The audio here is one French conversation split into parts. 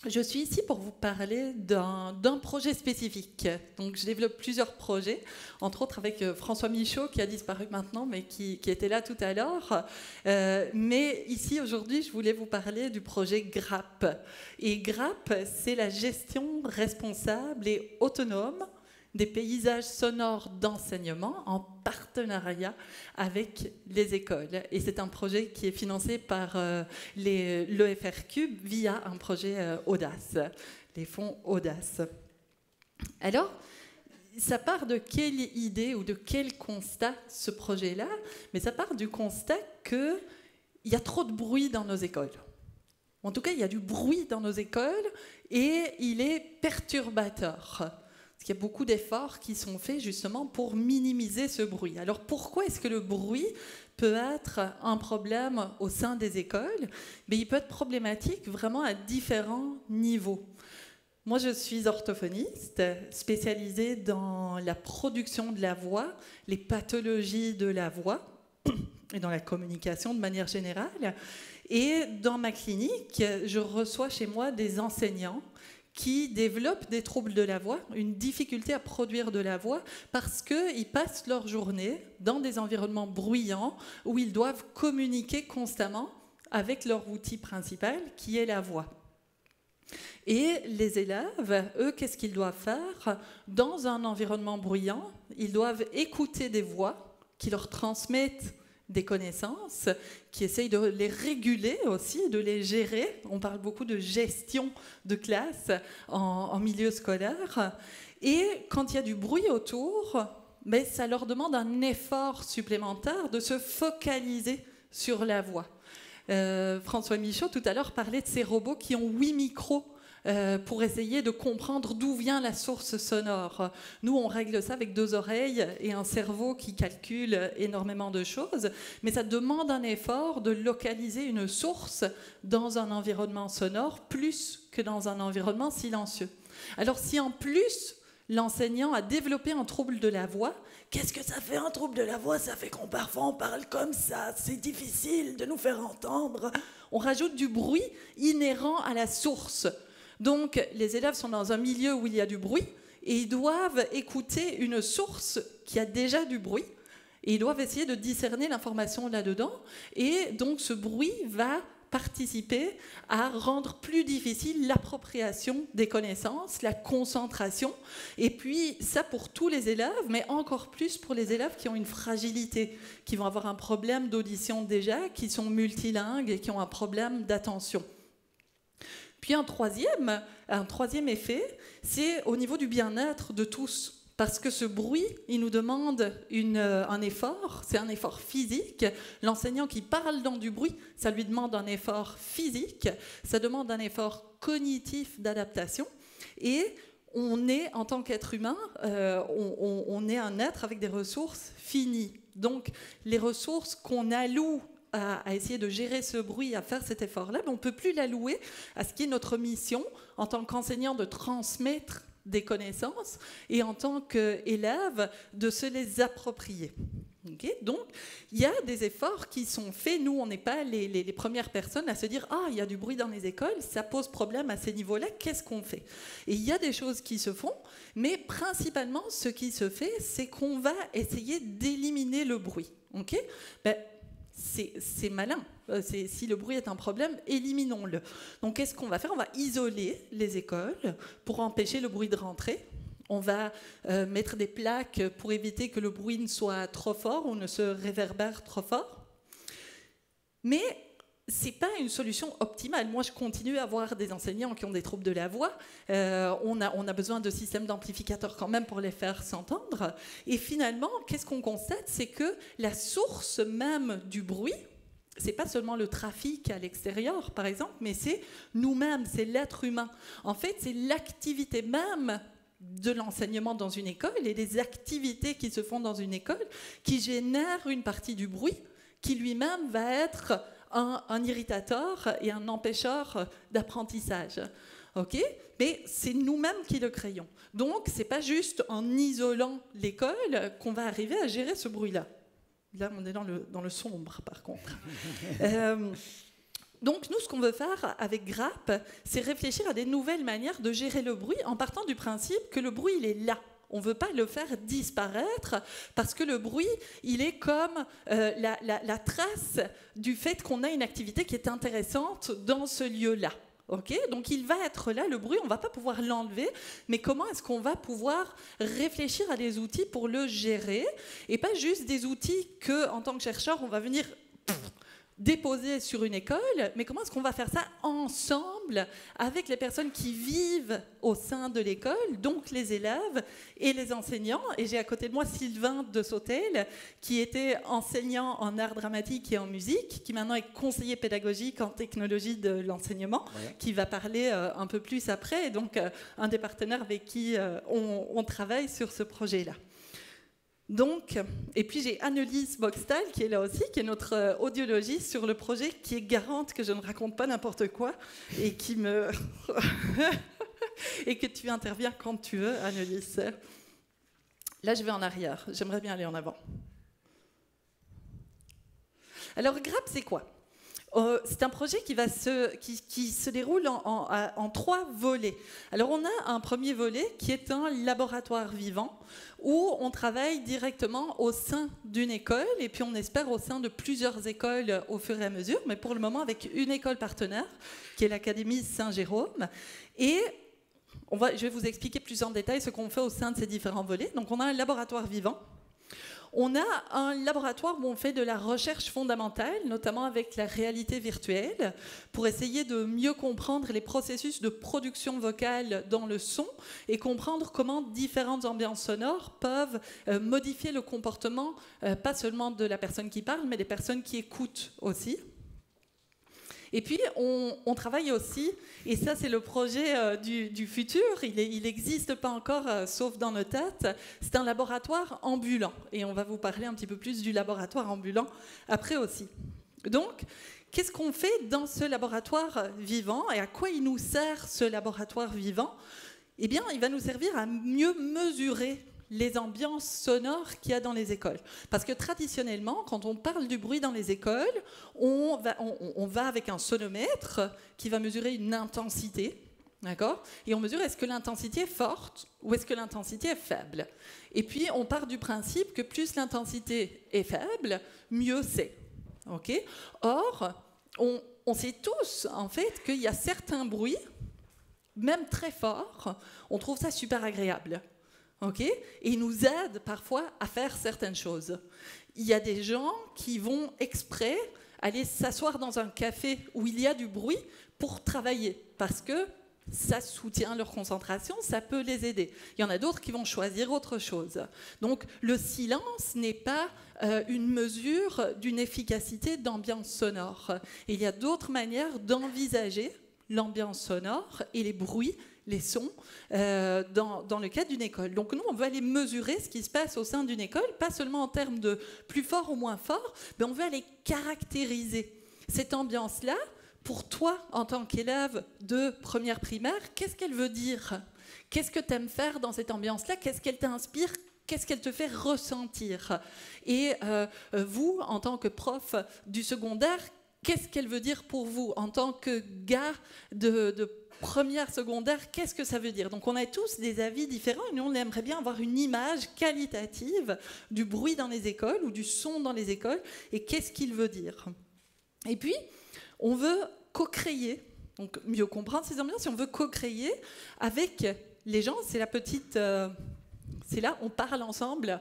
Je suis ici pour vous parler d'un projet spécifique. Donc, je développe plusieurs projets, entre autres avec François Michaud, qui a disparu maintenant, mais qui était là tout à l'heure. Mais ici, aujourd'hui, je voulais vous parler du projet GRAP. Et GRAP, c'est la gestion responsable et autonome des paysages sonores d'enseignement en partenariat avec les écoles. Et c'est un projet qui est financé par l'EFRQ via un projet Audace, les fonds Audace. Alors, ça part de quelle idée ou de quel constat ce projet-là? Mais ça part du constat qu'il y a trop de bruit dans nos écoles. En tout cas, il y a du bruit dans nos écoles et il est perturbateur. Il y a beaucoup d'efforts qui sont faits justement pour minimiser ce bruit. Alors pourquoi est-ce que le bruit peut être un problème au sein des écoles? Mais il peut être problématique vraiment à différents niveaux. Moi, je suis orthophoniste, spécialisée dans la production de la voix, les pathologies de la voix et dans la communication de manière générale. Et dans ma clinique, je reçois chez moi des enseignants qui développent des troubles de la voix, une difficulté à produire de la voix, parce qu'ils passent leur journée dans des environnements bruyants où ils doivent communiquer constamment avec leur outil principal, qui est la voix. Et les élèves, eux, qu'est-ce qu'ils doivent faire? Dans un environnement bruyant, ils doivent écouter des voix qui leur transmettent des connaissances, qui essayent de les réguler aussi, de les gérer. On parle beaucoup de gestion de classe en milieu scolaire. Et quand il y a du bruit autour, ben, ça leur demande un effort supplémentaire de se focaliser sur la voix. François Michaud, tout à l'heure, parlait de ces robots qui ont 8 micros pour essayer de comprendre d'où vient la source sonore. Nous, on règle ça avec 2 oreilles et un cerveau qui calcule énormément de choses, mais ça demande un effort de localiser une source dans un environnement sonore plus que dans un environnement silencieux. Alors si en plus, l'enseignant a développé un trouble de la voix, qu'est-ce que ça fait un trouble de la voix? Ça fait qu'on parfois on parle comme ça, c'est difficile de nous faire entendre. On rajoute du bruit inhérent à la source. Donc, les élèves sont dans un milieu où il y a du bruit et ils doivent écouter une source qui a déjà du bruit et ils doivent essayer de discerner l'information là-dedans. Et donc, ce bruit va participer à rendre plus difficile l'appropriation des connaissances, la concentration. Et puis, ça pour tous les élèves, mais encore plus pour les élèves qui ont une fragilité, qui vont avoir un problème d'audition déjà, qui sont multilingues et qui ont un problème d'attention. Puis un troisième effet, c'est au niveau du bien-être de tous. Parce que ce bruit, il nous demande un effort, c'est un effort physique. L'enseignant qui parle dans du bruit, ça lui demande un effort physique, ça demande un effort cognitif d'adaptation. Et on est, en tant qu'être humain, on est un être avec des ressources finies. Donc les ressources qu'on alloue à essayer de gérer ce bruit, à faire cet effort-là, mais on ne peut plus l'allouer à ce qui est notre mission en tant qu'enseignant de transmettre des connaissances et en tant qu'élève de se les approprier. Okay? Donc, il y a des efforts qui sont faits. Nous, on n'est pas les premières personnes à se dire « Ah, il y a du bruit dans les écoles, ça pose problème à ces niveaux-là, qu'est-ce qu'on fait ?» Et il y a des choses qui se font, mais principalement, ce qui se fait, c'est qu'on va essayer d'éliminer le bruit. Okay? C'est malin. Si le bruit est un problème, éliminons-le. Donc, qu'est-ce qu'on va faire? On va isoler les écoles pour empêcher le bruit de rentrer. On va mettre des plaques pour éviter que le bruit ne soit trop fort ou ne se réverbère trop fort. Mais ce n'est pas une solution optimale. Moi, je continue à avoir des enseignants qui ont des troubles de la voix. On a besoin de systèmes d'amplificateurs quand même pour les faire s'entendre. Et finalement, qu'est-ce qu'on constate? C'est que la source même du bruit, ce n'est pas seulement le trafic à l'extérieur, par exemple, mais c'est nous-mêmes, c'est l'être humain. En fait, c'est l'activité même de l'enseignement dans une école et des activités qui se font dans une école qui génèrent une partie du bruit qui lui-même va être un irritateur et un empêcheur d'apprentissage. Okay? Mais c'est nous-mêmes qui le créons. Donc, ce n'est pas juste en isolant l'école qu'on va arriver à gérer ce bruit-là. Là, on est dans le sombre, par contre. Donc nous, ce qu'on veut faire avec Grappe, c'est réfléchir à des nouvelles manières de gérer le bruit en partant du principe que le bruit, il est là. On ne veut pas le faire disparaître parce que le bruit, il est comme la trace du fait qu'on a une activité qui est intéressante dans ce lieu-là. Okay, donc il va être là, le bruit, on ne va pas pouvoir l'enlever, mais comment est-ce qu'on va pouvoir réfléchir à des outils pour le gérer, et pas juste des outils que, en tant que chercheur, on va venir déposer sur une école, mais comment est-ce qu'on va faire ça ensemble avec les personnes qui vivent au sein de l'école, donc les élèves et les enseignants. Et j'ai à côté de moi Sylvain de Sautel, qui était enseignant en art dramatique et en musique, qui maintenant est conseiller pédagogique en technologie de l'enseignement, qui va parler un peu plus après, et donc un des partenaires avec qui on travaille sur ce projet-là. Donc, et puis j'ai Annelise Boxtal qui est là aussi, qui est notre audiologiste sur le projet, qui est garante que je ne raconte pas n'importe quoi et qui me et que tu interviens quand tu veux, Annelise. Là, je vais en arrière. J'aimerais bien aller en avant. Alors, Grappe, c'est quoi ? C'est un projet qui se déroule en 3 volets. Alors on a un premier volet qui est un laboratoire vivant où on travaille directement au sein d'une école et puis on espère au sein de plusieurs écoles au fur et à mesure, mais pour le moment avec une école partenaire qui est l'Académie Saint-Jérôme. Et je vais vous expliquer plus en détail ce qu'on fait au sein de ces différents volets. Donc on a un laboratoire vivant. On a un laboratoire où on fait de la recherche fondamentale, notamment avec la réalité virtuelle, pour essayer de mieux comprendre les processus de production vocale dans le son et comprendre comment différentes ambiances sonores peuvent modifier le comportement, pas seulement de la personne qui parle, mais des personnes qui écoutent aussi. Et puis, on travaille aussi, et ça c'est le projet du futur, il n'existe pas encore, sauf dans nos têtes, c'est un laboratoire ambulant. Et on va vous parler un petit peu plus du laboratoire ambulant après aussi. Donc, qu'est-ce qu'on fait dans ce laboratoire vivant et à quoi il nous sert ce laboratoire vivant ? Eh bien, il va nous servir à mieux mesurer les ambiances sonores qu'il y a dans les écoles. Parce que traditionnellement, quand on parle du bruit dans les écoles, on va avec un sonomètre qui va mesurer une intensité, d'accord ? Et on mesure est-ce que l'intensité est forte ou est-ce que l'intensité est faible. Et puis, on part du principe que plus l'intensité est faible, mieux c'est. Okay ? Or, on sait tous, en fait, qu'il y a certains bruits, même très forts, on trouve ça super agréable. Okay ? Et ils nous aident parfois à faire certaines choses. Il y a des gens qui vont exprès aller s'asseoir dans un café où il y a du bruit pour travailler, parce que ça soutient leur concentration, ça peut les aider. Il y en a d'autres qui vont choisir autre chose. Donc le silence n'est pas une mesure d'une efficacité d'ambiance sonore. Et il y a d'autres manières d'envisager l'ambiance sonore et les bruits, les sons, dans le cadre d'une école. Donc nous, on veut aller mesurer ce qui se passe au sein d'une école, pas seulement en termes de plus fort ou moins fort, mais on veut aller caractériser cette ambiance-là. Pour toi, en tant qu'élève de première primaire, qu'est-ce qu'elle veut dire ? Qu'est-ce que tu aimes faire dans cette ambiance-là ? Qu'est-ce qu'elle t'inspire ? Qu'est-ce qu'elle te fait ressentir ? Et vous, en tant que prof du secondaire, qu'est-ce qu'elle veut dire pour vous ? En tant que gars de première secondaire, qu'est-ce que ça veut dire ? Donc on a tous des avis différents et nous on aimerait bien avoir une image qualitative du bruit dans les écoles ou du son dans les écoles et qu'est-ce qu'il veut dire. Et puis on veut co-créer, donc mieux comprendre ces ambiances, et on veut co-créer avec les gens, c'est la petite... c'est là, on parle ensemble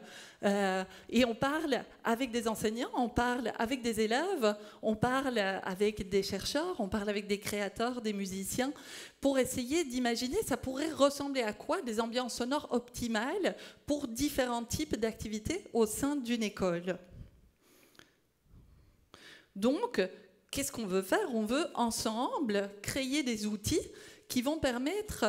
et on parle avec des enseignants, on parle avec des élèves, on parle avec des chercheurs, on parle avec des créateurs, des musiciens, pour essayer d'imaginer ça pourrait ressembler à quoi des ambiances sonores optimales pour différents types d'activités au sein d'une école. Donc, qu'est-ce qu'on veut faire ? On veut ensemble créer des outils qui vont permettre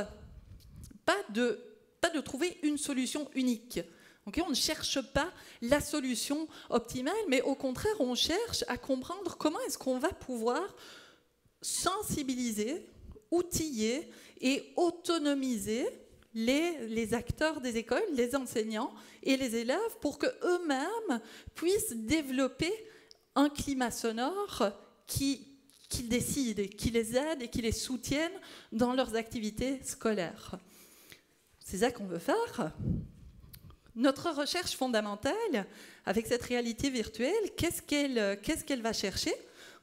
pas de trouver une solution unique. Okay ? On ne cherche pas la solution optimale, mais au contraire, on cherche à comprendre comment est-ce qu'on va pouvoir sensibiliser, outiller et autonomiser les acteurs des écoles, les enseignants et les élèves pour qu'eux-mêmes puissent développer un climat sonore qui qu'ils décident, et qui les aident et qui les soutiennent dans leurs activités scolaires. C'est ça qu'on veut faire. Notre recherche fondamentale, avec cette réalité virtuelle, qu'est-ce qu'elle va chercher?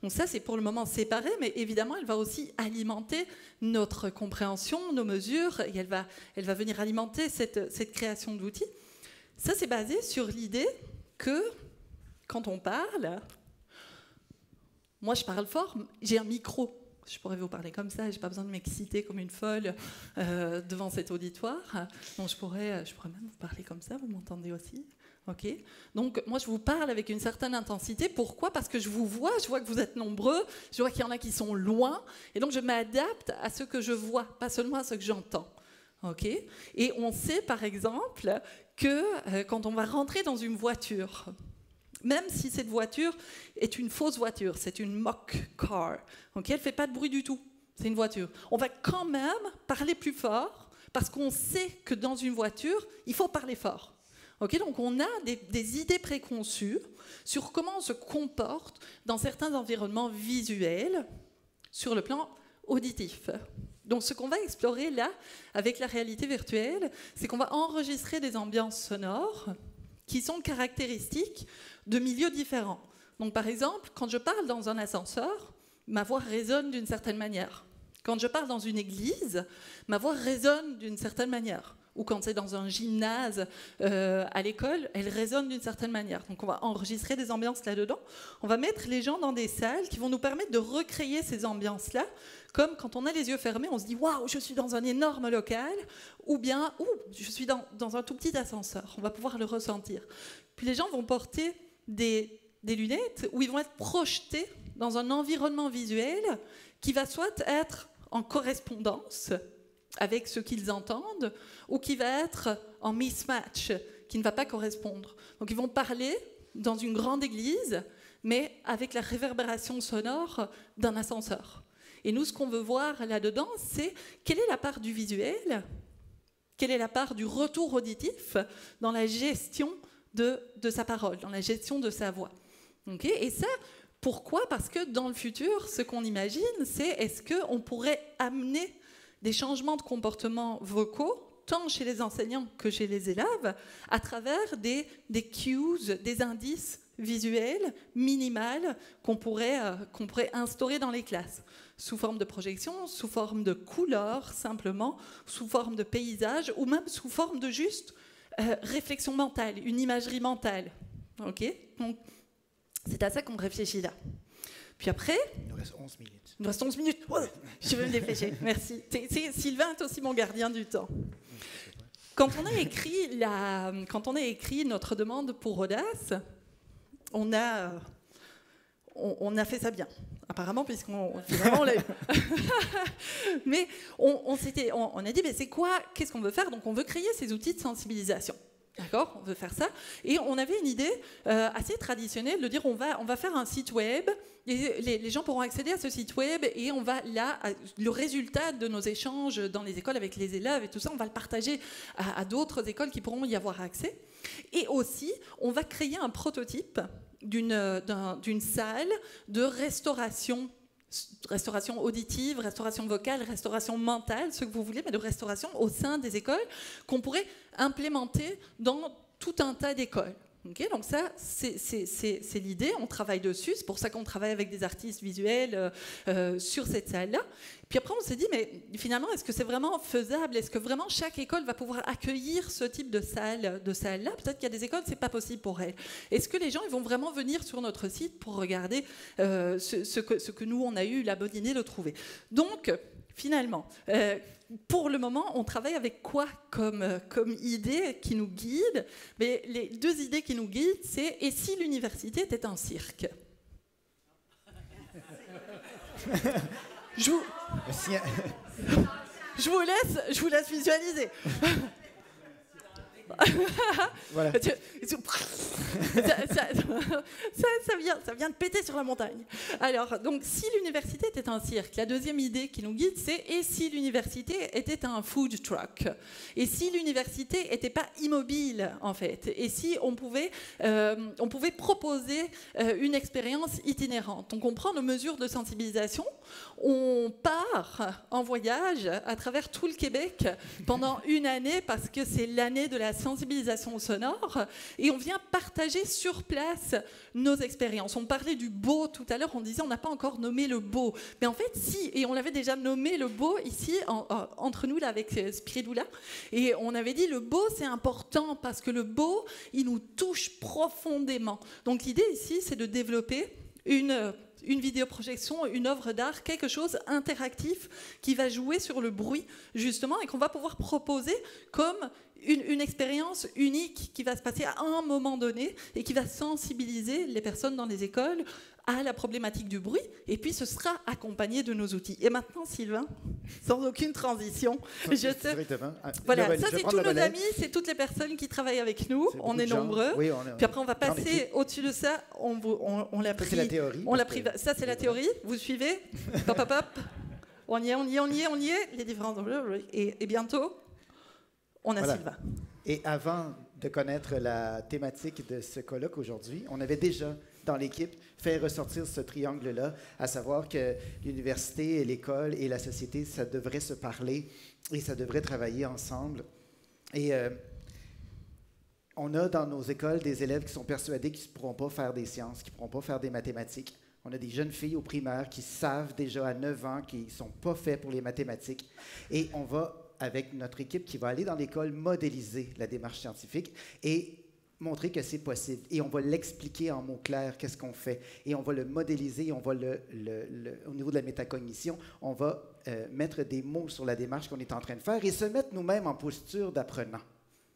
Donc ça, c'est pour le moment séparé, mais évidemment, elle va aussi alimenter notre compréhension, nos mesures, et elle va venir alimenter cette création d'outils. Ça, c'est basé sur l'idée que, quand on parle, moi, je parle fort, j'ai un micro. Je pourrais vous parler comme ça, je n'ai pas besoin de m'exciter comme une folle devant cet auditoire. Donc, je pourrais même vous parler comme ça, vous m'entendez aussi? Ok. Donc, moi, je vous parle avec une certaine intensité. Pourquoi? Parce que je vois que vous êtes nombreux, je vois qu'il y en a qui sont loin, et donc je m'adapte à ce que je vois, pas seulement à ce que j'entends. Ok. Et on sait, par exemple, que quand on va rentrer dans une voiture, même si cette voiture est une fausse voiture, c'est une mock car, okay, elle ne fait pas de bruit du tout, c'est une voiture, on va quand même parler plus fort, parce qu'on sait que dans une voiture, il faut parler fort. Okay, donc on a des idées préconçues sur comment on se comporte dans certains environnements visuels sur le plan auditif. Donc ce qu'on va explorer là, avec la réalité virtuelle, c'est qu'on va enregistrer des ambiances sonores qui sont caractéristiques de milieux différents. Donc par exemple, quand je parle dans un ascenseur, ma voix résonne d'une certaine manière. Quand je parle dans une église, ma voix résonne d'une certaine manière. Ou quand c'est dans un gymnase à l'école, elle résonne d'une certaine manière. Donc on va enregistrer des ambiances là-dedans. On va mettre les gens dans des salles qui vont nous permettre de recréer ces ambiances-là, comme quand on a les yeux fermés, on se dit « Waouh, je suis dans un énorme local » ou bien « je suis dans un tout petit ascenseur ». On va pouvoir le ressentir. Puis les gens vont porter des lunettes où ils vont être projetés dans un environnement visuel qui va soit être en correspondance avec ce qu'ils entendent, ou qui va être en mismatch, qui ne va pas correspondre. Donc ils vont parler dans une grande église, mais avec la réverbération sonore d'un ascenseur. Et nous, ce qu'on veut voir là-dedans, c'est quelle est la part du visuel, quelle est la part du retour auditif dans la gestion de sa parole, dans la gestion de sa voix. Okay, et ça, pourquoi? Parce que dans le futur, ce qu'on imagine, c'est est-ce qu'on pourrait amener des changements de comportement vocaux, tant chez les enseignants que chez les élèves, à travers des cues, des indices visuels minimales qu'on pourrait instaurer dans les classes, sous forme de projection, sous forme de couleurs, simplement, sous forme de paysage, ou même sous forme de juste réflexion mentale, une imagerie mentale. Okay, donc, c'est à ça qu'on réfléchit là. Puis après... Il nous reste 11 minutes. Il nous reste 11 minutes. Oh, je vais me dépêcher. Merci. Sylvain est aussi mon gardien du temps. Quand on a écrit notre demande pour Audace, on a fait ça bien, apparemment, puisqu'on l'a eu. Mais on a dit, mais qu'est-ce qu'on veut faire? Donc on veut créer ces outils de sensibilisation. D'accord, on veut faire ça. Et on avait une idée assez traditionnelle de dire on va faire un site web, et les gens pourront accéder à ce site web, et on va là, le résultat de nos échanges dans les écoles avec les élèves et tout ça, on va le partager à d'autres écoles qui pourront y avoir accès. Et aussi, on va créer un prototype d'une salle de restauration auditive, restauration vocale, restauration mentale, ce que vous voulez, mais de restauration au sein des écoles qu'on pourrait implémenter dans tout un tas d'écoles. Okay, donc ça, c'est l'idée, on travaille dessus, c'est pour ça qu'on travaille avec des artistes visuels sur cette salle-là. Puis après, on s'est dit, mais finalement, est-ce que c'est vraiment faisable? Est-ce que vraiment chaque école va pouvoir accueillir ce type de salle-là? Peut-être qu'il y a des écoles, c'est pas possible pour elles. Est-ce que les gens ils vont vraiment venir sur notre site pour regarder ce que nous, on a eu la bonne idée de trouver? Donc, finalement... pour le moment, on travaille avec quoi comme idée qui nous guide? Mais les deux idées qui nous guident, c'est « et si l'université était un cirque ?» Je vous laisse visualiser. Voilà. Ça vient de péter sur la montagne. Alors, donc, si l'université était un cirque, la deuxième idée qui nous guide, c'est « et si l'université était un food truck ?» Et si l'université n'était pas immobile, en fait? Et si on pouvait proposer une expérience itinérante? Donc, on prend nos mesures de sensibilisation, on part en voyage à travers tout le Québec pendant une année, parce que c'est l'année de la sensibilisation sonore, et on vient partager sur place nos expériences. On parlait du beau tout à l'heure, on disait on n'a pas encore nommé le beau. Mais en fait, si, et on l'avait déjà nommé le beau ici, entre nous, là, avec Spiridula, et on avait dit le beau, c'est important, parce que le beau, il nous touche profondément. Donc l'idée ici, c'est de développer une vidéoprojection, une œuvre d'art, quelque chose interactif qui va jouer sur le bruit, justement, et qu'on va pouvoir proposer comme une expérience unique qui va se passer à un moment donné et qui va sensibiliser les personnes dans les écoles à la problématique du bruit, et puis ce sera accompagné de nos outils. Et maintenant, Sylvain, sans aucune transition, voilà, ça c'est tous nos amis, c'est toutes les personnes qui travaillent avec nous, on est nombreux, oui, puis après on va passer au-dessus de ça, on l'a pris. Ça c'est la théorie. Ça c'est la théorie, vous suivez? Hop, hop, hop. On y est, les différents... Et bientôt, on a Sylvain. Et avant de connaître la thématique de ce colloque aujourd'hui, on avait déjà, dans l'équipe, fait ressortir ce triangle-là, à savoir que l'université et l'école et la société, ça devrait se parler et ça devrait travailler ensemble. Et on a dans nos écoles des élèves qui sont persuadés qu'ils ne pourront pas faire des sciences, qu'ils ne pourront pas faire des mathématiques. On a des jeunes filles au primaire qui savent déjà à 9 ans qu'ils ne sont pas faits pour les mathématiques. Et on va, avec notre équipe qui va aller dans l'école, modéliser la démarche scientifique et montrer que c'est possible. Et on va l'expliquer en mots clairs, qu'est-ce qu'on fait. Et on va le modéliser, on va au niveau de la métacognition, on va mettre des mots sur la démarche qu'on est en train de faire et se mettre nous-mêmes en posture d'apprenant.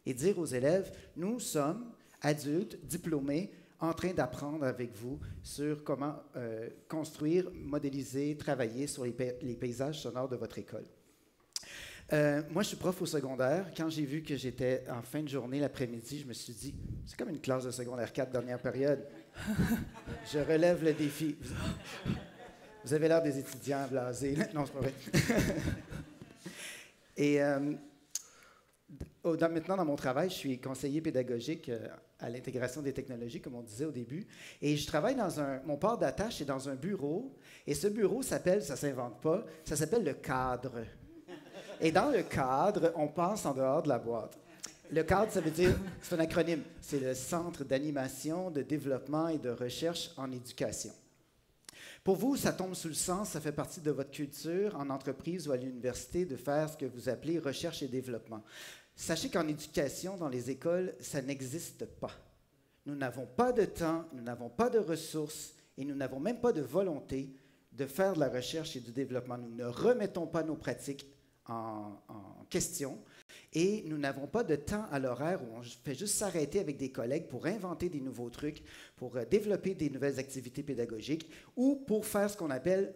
Et dire aux élèves, nous sommes adultes, diplômés, en train d'apprendre avec vous sur comment construire, modéliser, travailler sur les paysages sonores de votre école. Moi, je suis prof au secondaire. Quand j'ai vu que j'étais en fin de journée, l'après-midi, je me suis dit, c'est comme une classe de secondaire 4, dernière période. Je relève le défi. Vous avez l'air des étudiants blasés. Non, c'est pas vrai. Et maintenant, dans mon travail, je suis conseiller pédagogique à l'intégration des technologies, comme on disait au début. Et je travaille mon port d'attache est dans un bureau. Et ce bureau s'appelle, ça ne s'invente pas, ça s'appelle le cadre. Et dans le cadre, on pense en dehors de la boîte. Le cadre, ça veut dire, c'est un acronyme, c'est le Centre d'animation, de développement et de recherche en éducation. Pour vous, ça tombe sous le sens, ça fait partie de votre culture en entreprise ou à l'université de faire ce que vous appelez recherche et développement. Sachez qu'en éducation, dans les écoles, ça n'existe pas. Nous n'avons pas de temps, nous n'avons pas de ressources et nous n'avons même pas de volonté de faire de la recherche et du développement. Nous ne remettons pas nos pratiques en question et nous n'avons pas de temps à l'horaire où on fait juste s'arrêter avec des collègues pour inventer des nouveaux trucs, pour développer des nouvelles activités pédagogiques ou pour faire ce qu'on appelle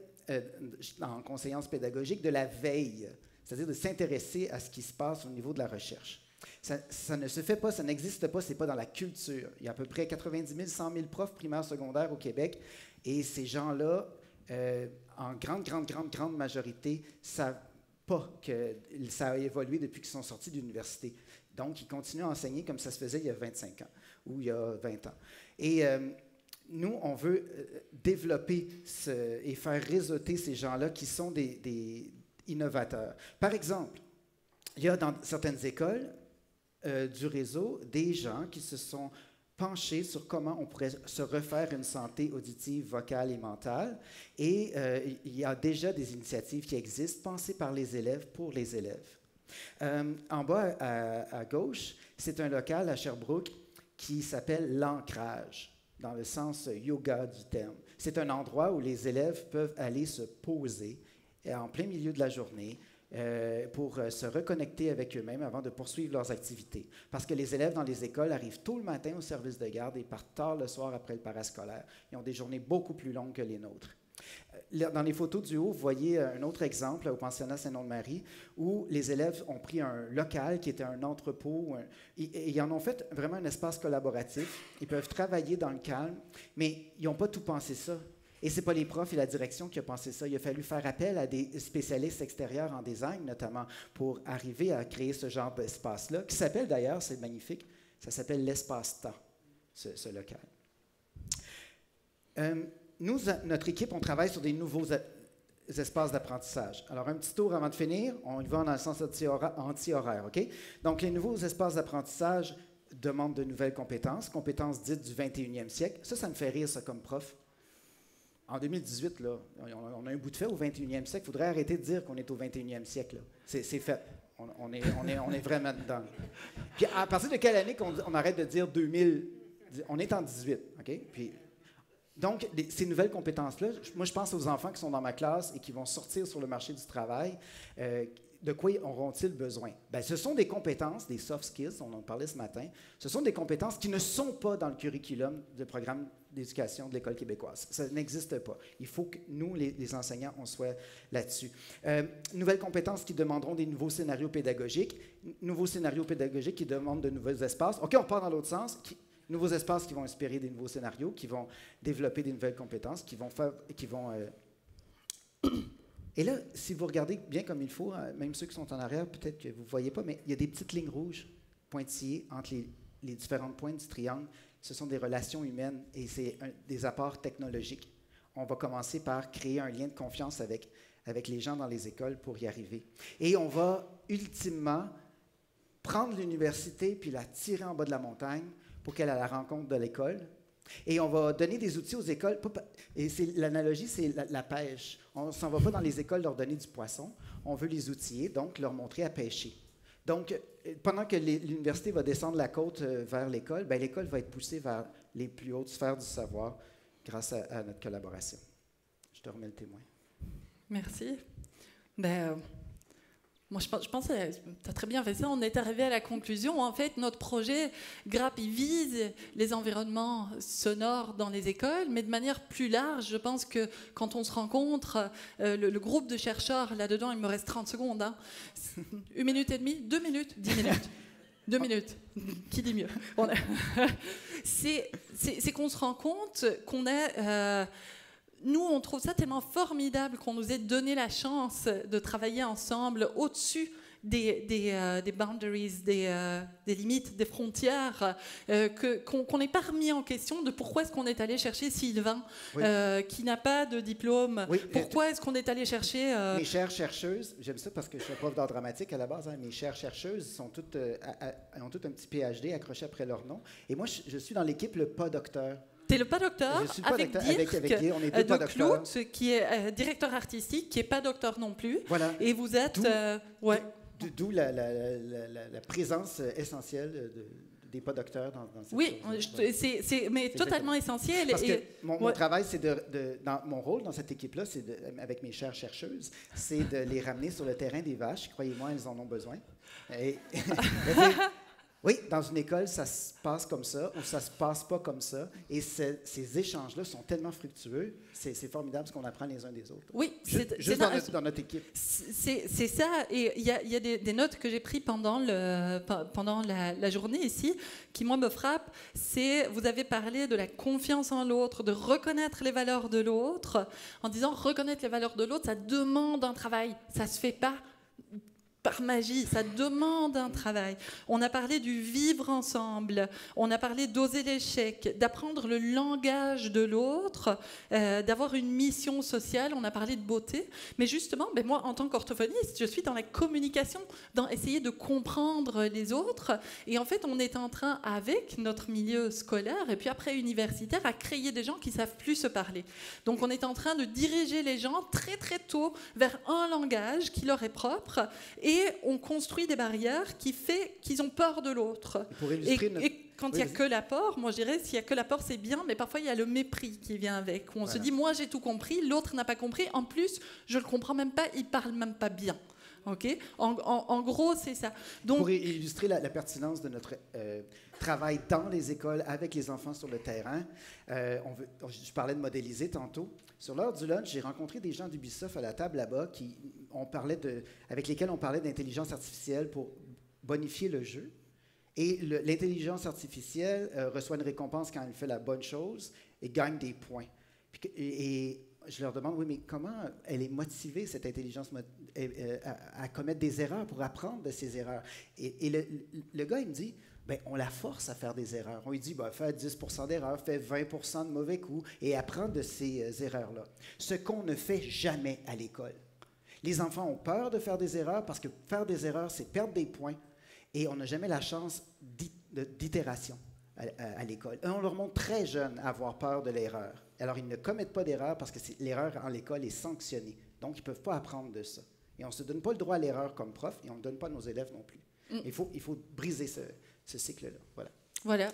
en conseillance pédagogique de la veille, c'est-à-dire de s'intéresser à ce qui se passe au niveau de la recherche. Ça ne se fait pas, ça n'existe pas, ce n'est pas dans la culture. Il y a à peu près 90 000, 100 000 profs primaires secondaires au Québec et ces gens-là, en grande majorité, savent pas que ça a évolué depuis qu'ils sont sortis de l'université. Donc, ils continuent à enseigner comme ça se faisait il y a 25 ans ou il y a 20 ans. Et nous, on veut développer et faire réseauter ces gens-là qui sont des innovateurs. Par exemple, il y a dans certaines écoles du réseau des gens qui se sont penchés sur comment on pourrait se refaire une santé auditive, vocale et mentale. Et il y a déjà des initiatives qui existent, pensées par les élèves pour les élèves. En bas à gauche, c'est un local à Sherbrooke qui s'appelle l'Ancrage, dans le sens yoga du terme. C'est un endroit où les élèves peuvent aller se poser en plein milieu de la journée, pour se reconnecter avec eux-mêmes avant de poursuivre leurs activités. Parce que les élèves dans les écoles arrivent tôt le matin au service de garde et partent tard le soir après le parascolaire. Ils ont des journées beaucoup plus longues que les nôtres. Dans les photos du haut, vous voyez un autre exemple au pensionnat Saint-Nom-de-Marie où les élèves ont pris un local qui était un entrepôt. Et ils en ont fait vraiment un espace collaboratif. Ils peuvent travailler dans le calme, mais ils n'ont pas tout pensé ça. Et ce n'est pas les profs et la direction qui ont pensé ça. Il a fallu faire appel à des spécialistes extérieurs en design, notamment, pour arriver à créer ce genre d'espace-là, qui s'appelle d'ailleurs, c'est magnifique, ça s'appelle l'espace-temps, ce local. Nous, notre équipe, on travaille sur des nouveaux espaces d'apprentissage. Alors, un petit tour avant de finir, on y va dans le sens anti-horaire, OK? Donc, les nouveaux espaces d'apprentissage demandent de nouvelles compétences dites du 21e siècle. Ça me fait rire, ça, comme prof. En 2018, là, on a un bout de fait au 21e siècle. Il faudrait arrêter de dire qu'on est au 21e siècle. C'est fait. On est vraiment dedans. Puis, à partir de quelle année qu'on arrête de dire 2000? On est en 18, OK? Puis, donc, ces nouvelles compétences-là, moi, je pense aux enfants qui sont dans ma classe et qui vont sortir sur le marché du travail. De quoi auront-ils besoin? Bien, ce sont des compétences, des soft skills, on en parlait ce matin. Ce sont des compétences qui ne sont pas dans le curriculum du programme d'éducation de l'École québécoise. Ça n'existe pas. Il faut que nous, les enseignants, on soit là-dessus. Nouvelles compétences qui demanderont des nouveaux scénarios pédagogiques. Nouveaux scénarios pédagogiques qui demandent de nouveaux espaces. OK, on part dans l'autre sens. Nouveaux espaces qui vont inspirer des nouveaux scénarios, qui vont développer des nouvelles compétences, qui vont faire... Et là, si vous regardez bien comme il faut, même ceux qui sont en arrière, peut-être que vous ne voyez pas, mais il y a des petites lignes rouges pointillées entre les différentes pointes du triangle. Ce sont des relations humaines et c'est des apports technologiques. On va commencer par créer un lien de confiance avec les gens dans les écoles pour y arriver. Et on va ultimement prendre l'université puis la tirer en bas de la montagne pour qu'elle ait la rencontre de l'école. Et on va donner des outils aux écoles. Et l'analogie, c'est la pêche. On ne s'en va pas dans les écoles leur donner du poisson. On veut les outiller, donc leur montrer à pêcher. Donc, pendant que l'université va descendre la côte vers l'école, bien, l'école va être poussée vers les plus hautes sphères du savoir grâce à notre collaboration. Je te remets le témoin. Merci. Moi, je pense que tu as très bien fait ça. On est arrivé à la conclusion. En fait, notre projet GRAP, il vise les environnements sonores dans les écoles, mais de manière plus large. Je pense que quand on se rencontre, le groupe de chercheurs, là-dedans, il me reste 30 secondes. 1 minute et demie, 2 minutes, 10 minutes. 2 minutes. Qui dit mieux? C'est qu'on se rend compte qu'on a... nous, on trouve ça tellement formidable qu'on nous ait donné la chance de travailler ensemble au-dessus des boundaries, des limites, des frontières, qu'on n'ait pas remis en question de pourquoi est-ce qu'on est allé chercher Sylvain, oui. Qui n'a pas de diplôme. Oui, pourquoi est-ce qu'on est allé chercher... Mes chères chercheuses, j'aime ça parce que je suis prof d'art dramatique à la base, mes chères chercheuses sont toutes, ont toutes un petit PhD accroché après leur nom. Et moi, je suis dans l'équipe le pas docteur. Tu es le pas docteur avec Dirk on est deux de Clout, qui est directeur artistique, qui n'est pas docteur non plus. Voilà. Et vous êtes... D'où la présence essentielle des pas docteurs dans cette chose. Mais totalement essentiel. Parce que mon travail, c'est mon rôle dans cette équipe-là, avec mes chères chercheuses, c'est de les ramener sur le terrain des vaches. Croyez-moi, elles en ont besoin. Oui, dans une école, ça se passe comme ça ou ça se passe pas comme ça. Et ces échanges-là sont tellement fructueux. C'est formidable ce qu'on apprend les uns des autres. Oui, juste dans notre équipe. C'est ça. Et il y a des notes que j'ai prises pendant la journée ici qui, moi, me frappent. Vous avez parlé de la confiance en l'autre, de reconnaître les valeurs de l'autre. En disant reconnaître les valeurs de l'autre, ça demande un travail. Ça se fait pas par magie, ça demande un travail. On a parlé du vivre ensemble, on a parlé d'oser l'échec, d'apprendre le langage de l'autre, d'avoir une mission sociale, on a parlé de beauté. Mais justement, moi, en tant qu'orthophoniste, je suis dans la communication, dans essayer de comprendre les autres. Et en fait, on est en train, avec notre milieu scolaire et puis après universitaire, à créer des gens qui ne savent plus se parler. Donc, on est en train de diriger les gens très, très tôt vers un langage qui leur est propre. Et on construit des barrières qui fait qu'ils ont peur de l'autre. Et quand il n'y a que l'apport, moi je dirais, s'il n'y a que l'apport, c'est bien, mais parfois il y a le mépris qui vient avec. Où on se dit, moi j'ai tout compris, l'autre n'a pas compris, en plus, je ne le comprends même pas, il ne parle même pas bien. OK? En gros, c'est ça. Donc, pour illustrer la pertinence de notre travail dans les écoles avec les enfants sur le terrain, je parlais de modéliser tantôt. Sur l'heure du lunch, j'ai rencontré des gens d'Ubisoft à la table là-bas avec lesquels on parlait d'intelligence artificielle pour bonifier le jeu. Et l'intelligence artificielle reçoit une récompense quand elle fait la bonne chose et gagne des points. Et je leur demande, oui, mais comment elle est motivée, cette intelligence, à commettre des erreurs, pour apprendre de ses erreurs? Et le gars, il me dit, bien, on la force à faire des erreurs. On lui dit, fais 10 d'erreurs, fais 20 de mauvais coups et apprends de ces erreurs-là. Ce qu'on ne fait jamais à l'école. Les enfants ont peur de faire des erreurs parce que faire des erreurs, c'est perdre des points et on n'a jamais la chance d'itération à l'école. Et on leur montre très jeune à avoir peur de l'erreur. Alors, ils ne commettent pas d'erreur parce que l'erreur en l'école est sanctionnée. Donc, ils ne peuvent pas apprendre de ça. Et on ne se donne pas le droit à l'erreur comme prof et on ne le donne pas à nos élèves non plus. Il faut briser ce cycle-là. Voilà. Voilà.